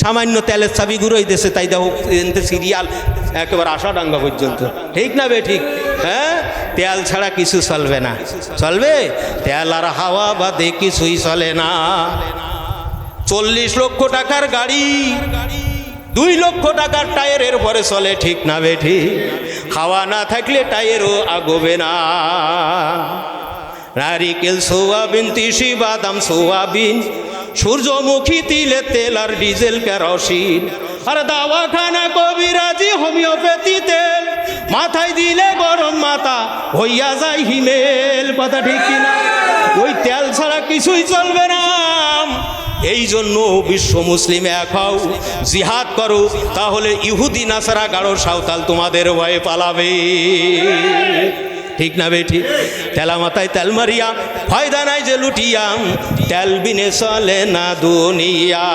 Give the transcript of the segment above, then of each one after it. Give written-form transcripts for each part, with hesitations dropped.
সামান্য তেলের চাবি গুঁড়োই দেশে, তাই দেখো সিরিয়াল একেবারে আশাডাঙ্গা পর্যন্ত, ঠিক না বে ঠিক? হ্যাঁ, তেল ছাড়া কিছু চলবে না। চলবে? তেল আর হাওয়া বাদে কিছুই চলে না। 40 লক্ষ টাকার গাড়ি 2 লক্ষ টাকার টায়ারের পরে চলে, ঠিক না বে ঠিক? হাওয়া না থাকলে টায়ারও আগবে না। নারিকেল সোয়াবিন, তিসি বাদাম সোয়াবিন, সূর্যমুখী তিলের তেল আর ডিজেল কেরোসিন, আর দাওয়াখানা কবিরাজি হোমিওপ্যাথি তেল, মাথায় দিলে গরম মাথা হইয়া যায় হিমেল। কথা ঠিক কিনা? ওই তেল ছাড়া কিছুই চলবে না। এই জন্য বিশ্ব মুসলিম এক হও, জিহাদ করো, তাহলে ইহুদি নাসারা গাঢ় সাঁওতাল তোমাদের ভয়ে পালাবে, ঠিক না বেঠি? তেলা মাথায় তেল মারিয়া ফায়দা নাই যে লুটিয়াম, তেল বিনে চলে না দুনিয়া,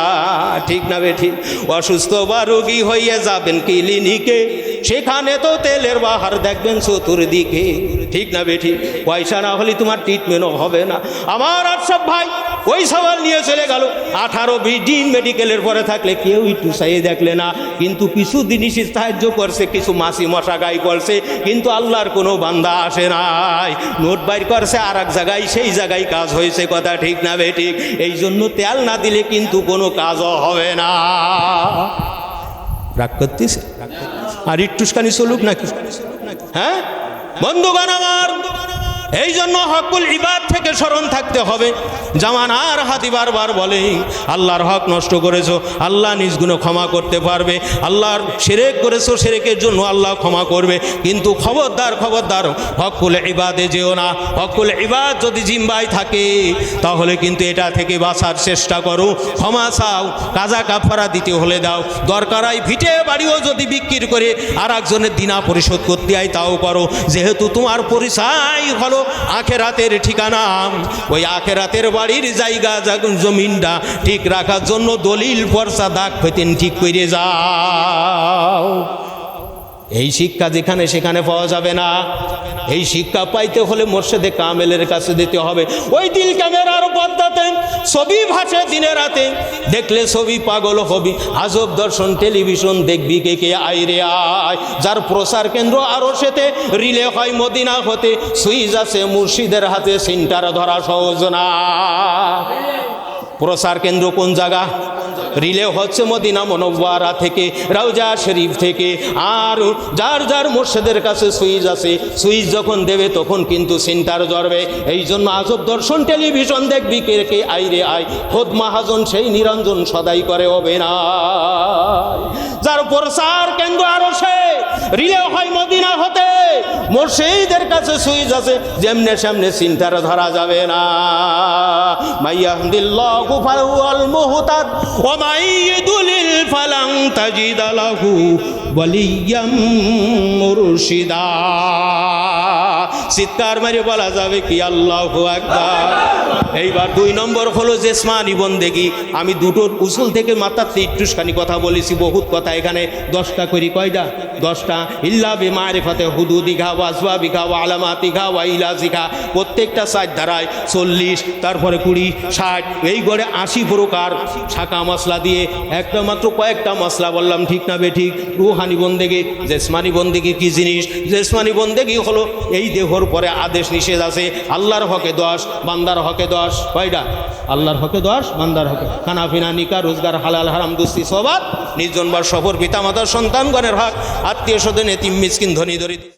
ঠিক না বেঠি? অসুস্থ বা রোগী হইয়া যাবেন ক্লিনিকে, সেখানে তো তেলের বাহার দেখবেন চতুর্দিকে, ঠিক না বেঠি? পয়সা না হলে তোমার ট্রিটমেন্টও হবে না। আমার আশরাফ ভাই ওই সওয়াল নিয়ে চলে গেল। 18-20 দিন মেডিকেলের পরে থাকলে কেউ একটু চাইয়ে দেখলে না, কিন্তু কিছু জিনিসই সাহায্য করছে, কিছু মাসি মশা গাই করছে, কিন্তু আল্লাহর কোনো বান্দা আসে নাই। নোট বাইর করছে আর এক জায়গায়, সেই জায়গায় কাজ হয়েছে, কথা ঠিক না বেঠিক? এই জন্য তেল না দিলে কিন্তু কোনো কাজও হবে না। রাগ করতিস? আর একটুখানি চলুক নাকি? হ্যাঁ বন্ধুগণ আমার, এই জন্য হকুল ইবাদ থেকে স্মরণ থাকতে হবে। জামানার হাতি বারবার বলে আল্লাহর হক নষ্ট করেছো, আল্লাহ নিজ গুণে ক্ষমা করতে পারবে। আল্লাহর শিরক করেছো, শিরকের জন্য আল্লাহ ক্ষমা করবে, কিন্তু খবরদার খবরদার হকুল ইবাদে যেও না। হকুল ইবাদ যদি জিম্বায় থাকে তাহলে কিন্তু এটা থেকে বাঁচার চেষ্টা করো। ক্ষমা চাও, কাজা কাফারা দিতে হলে দাও, দরকার হয় ভিটে বাড়িও যদি বিক্রি করে আর একজনের দিনা পরিশোধ করতে হয় তাও করো। যেহেতু তোমার পরিচয় হলো আখেরাতের ঠিকানা, ওই আখেরাতের বাড়ির জায়গা জমিনটা ঠিক রাখার জন্য দলিল পর্চা দাগ ফেতেন ঠিক করে যাও। এই শিক্ষা যেখানে সেখানে পাওয়া যাবে না। এই শিক্ষা পাইতে হলে মোর্শেদে কামেলের কাছে দিতে হবে। ওই দিল ক্যামেরার পর্দাতে ছবি ভাসে দিনে রাতে, দেখলে ছবি পাগল হবি। আজব দর্শন টেলিভিশন দেখবি কে কে আইরে আয়, যার প্রচার কেন্দ্র আরো সেতে, রিলে হয় মদিনা হতে, সুইচ আছে মুর্শিদের হাতে, সেন্টার ধরা সহজ না। প্রচার কেন্দ্র কোন জায়গা? রিলে হচ্ছে মদিনা মুনওয়ারা থেকে, রওজা শরীফ থেকে। আর যার যার মুর্শিদের কাছে সুইচ আছে, সুইচ যখন দেবে তখন কিন্তু সেন্টার ধরবে। এই জন্য আজব দর্শন টেলিভিশন দেখবি কে কে আইরে আয়, খোদ মাহাজন সেই নিরঞ্জন সদাই করে হবে না। যার প্রচার কেন্দ্র আরো সে, রিলে হয় মদিনা হতে, মুর্শিদের কাছে সুইচ আছে, যেমনে সামনে সেন্টার ধরা যাবে না। মাইয়াহদিল্লাহু ফাহুয়াল মুহতাদ ওয়া মাইয়ুদলিল ফালান তাজিদা লাহু ওয়ালিয়াম মুরশিদা। চিৎকার মারে বলা যাবে কি আল্লাহু আকবার। এইবার 2 নম্বর হলো জিসমানি বন্দেগী। আমি দুটোর উসুল থেকে মাত্র একটুখানি কথা বলেছি, বহুত কথা এখানে 10টা করি। কয়টা? 10টা। ইল্লা বিমারিফাতে হুদুদিহা ওয়া আসবাবিহা ওয়া আলামাতিহা ওয়া ইলাজিহা। প্রত্যেকটা 4 ধারায় 40, তারপরে 20, 60, এই গড়ে 80 প্রকার শাখা মশলা দিয়ে একটা মাত্র কয়েকটা মশলা বললাম, ঠিক না বেঠিক? রুহানি বন্দেগী। জিসমানি বন্দেগী কি জিনিস? জিসমানি বন্দেগী হলো এই দেহর পরে আদেশ নিষেধ আছে। আল্লাহর হকে 10, বান্দার হকে 10। কয়টা? আল্লাহর হকে 10, বান্দার হকে। খানাফিনা, নিকা, রোজগার, হালাল হারাম, দুস্তি, সবাত, নির্জন বা সফর, পিতামাতার, সন্তানগণের হক, আত্মীয় স্বজন, এতিম মিসকিন, ধনী দরিদ্র।